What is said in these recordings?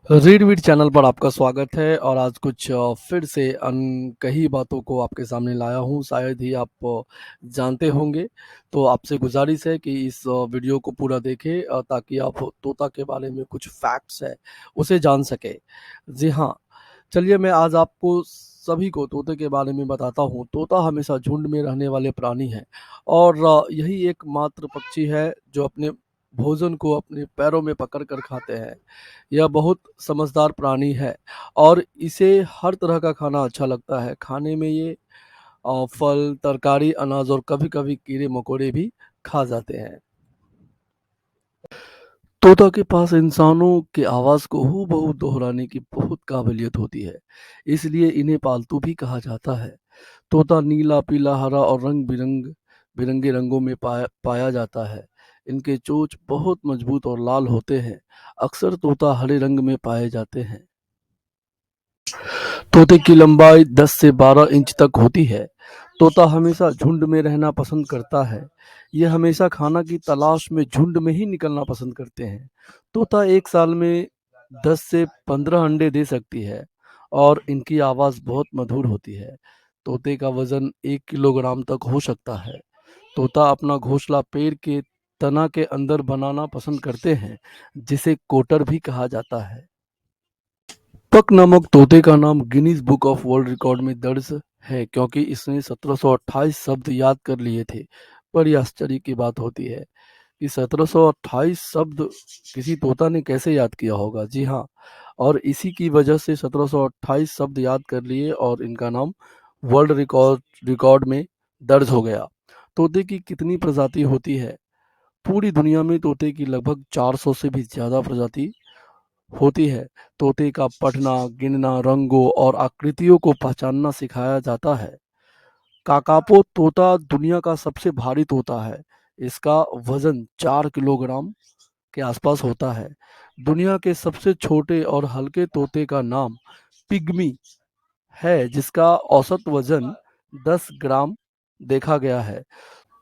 Read weed channel पर आपका स्वागत है और आज कुछ फिर से कई बातों को आपके सामने लाया हूँ। शायद ही आप जानते होंगे, तो आपसे गुजारिश है कि इस वीडियो को पूरा देखें ताकि आप तोता के बारे में कुछ फैक्ट्स है उसे जान सके। जी हाँ, चलिए मैं आज आपको सभी को तोते के बारे में बताता हूँ। तोता हमेशा झुंड में रहने वाले प्राणी हैं और यही एकमात्र पक्षी है जो अपने भोजन को अपने पैरों में पकड़ कर खाते हैं। यह बहुत समझदार प्राणी है और इसे हर तरह का खाना अच्छा लगता है। खाने में ये फल, तरकारी, अनाज और कभी-कभी कीड़े-मकोड़े भी खा जाते हैं। तोता के पास इंसानों के आवाज़ को हूबहू दोहराने की बहुत काबिलियत होती है, इसलिए इन्हें पालतू भी कहा जाता है। तोता नीला, पीला, हरा और बिरंगे रंगों में पाया जाता है। इनके चोंच बहुत मजबूत और लाल होते हैं। अक्सर तोता हरे रंग में पाए जाते हैं। तोते की लंबाई 10 से 12 इंच तक होती है। तोता हमेशा झुंड में रहना पसंद करता है। यह हमेशा खाना की तलाश में झुंड में ही निकलना पसंद करते हैं। तोता एक साल में 10 से 15 अंडे दे सकती है और इनकी आवाज़ बहुत मधुर होती है। तोते का वजन 1 किलोग्राम तक हो सकता है। तोता अपना घोंसला पेड़ के तना के अंदर बनाना पसंद करते हैं, जिसे कोटर भी कहा जाता है। पक नामक तोते का नाम Guinness book of world record में दर्ज है क्योंकि इसने 1728 शब्द याद कर लिए थे। बड़ी आश्चर्य की बात होती है कि 1728 शब्द किसी तोता ने कैसे याद किया होगा। जी हाँ, और इसी की वजह से 1728 शब्द याद कर लिए और इनका नाम वर्ल्ड रिकॉर्ड में दर्ज हो गया। तोते की कितनी प्रजाति होती है? पूरी दुनिया में तोते की लगभग 400 से भी ज़्यादा प्रजाति होती है। तोते का पढ़ना, गिनना, रंगों और आकृतियों को पहचानना सिखाया जाता है। काकापो तोता दुनिया का सबसे भारी तोता है। इसका वजन 4 किलोग्राम के आसपास होता है। दुनिया के सबसे छोटे और हल्के तोते का नाम पिग्मी है, जिसका औसत वजन 10 ग्राम देखा गया है।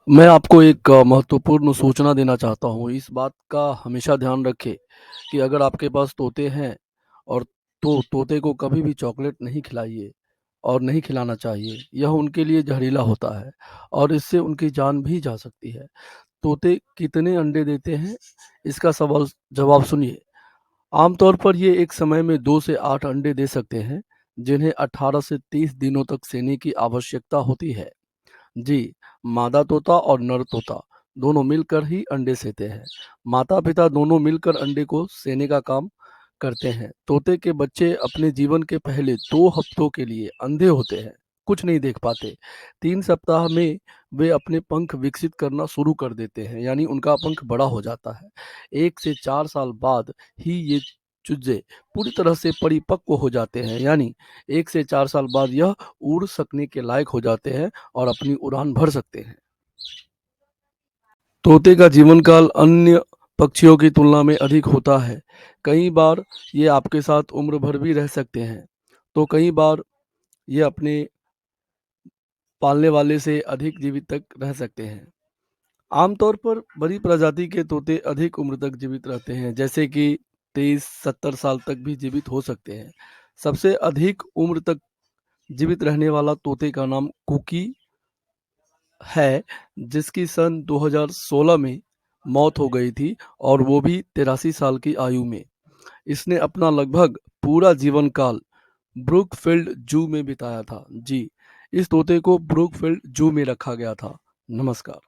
मैं आपको एक महत्वपूर्ण सूचना देना चाहता हूँ। इस बात का हमेशा ध्यान रखें कि अगर आपके पास तोते हैं और तो तोते को कभी भी चॉकलेट नहीं खिलाइए और नहीं खिलाना चाहिए। यह उनके लिए जहरीला होता है और इससे उनकी जान भी जा सकती है। तोते कितने अंडे देते हैं? इसका सवाल जवाब सुनिए। आमतौर पर ये एक समय में 2 से 8 अंडे दे सकते हैं, जिन्हें 18 से 30 दिनों तक सेने की आवश्यकता होती है। जी, मादा तोता और नर तोता दोनों मिलकर ही अंडे सेते हैं। माता-पिता दोनों मिलकर अंडे को सेने का काम करते हैं। तोते के बच्चे अपने जीवन के पहले 2 हफ्तों के लिए अंधे होते हैं, कुछ नहीं देख पाते। 3 सप्ताह में वे अपने पंख विकसित करना शुरू कर देते हैं, यानी उनका पंख बड़ा हो जाता है। 1 से 4 साल बाद ही ये चूजे पूरी तरह से परिपक्व हो जाते हैं, यानी 1 से 4 साल बाद यह उड़ सकने के लायक हो जाते हैं और अपनी उड़ान भर सकते हैं। तोते का जीवन काल अन्य पक्षियों की तुलना में अधिक होता है। कई बार ये आपके साथ उम्र भर भी रह सकते हैं, तो कई बार ये अपने पालने वाले से अधिक जीवित तक रह सकते हैं। आमतौर पर बड़ी प्रजाति के तोते अधिक उम्र तक जीवित रहते हैं, जैसे कि 30-70 साल तक भी जीवित हो सकते हैं। सबसे अधिक उम्र तक जीवित रहने वाला तोते का नाम कुकी है, जिसकी सन 2016 में मौत हो गई थी और वो भी 83 साल की आयु में। इसने अपना लगभग पूरा जीवन काल ब्रूकफील्ड जू में बिताया था। जी, इस तोते को ब्रूकफील्ड जू में रखा गया था। नमस्कार।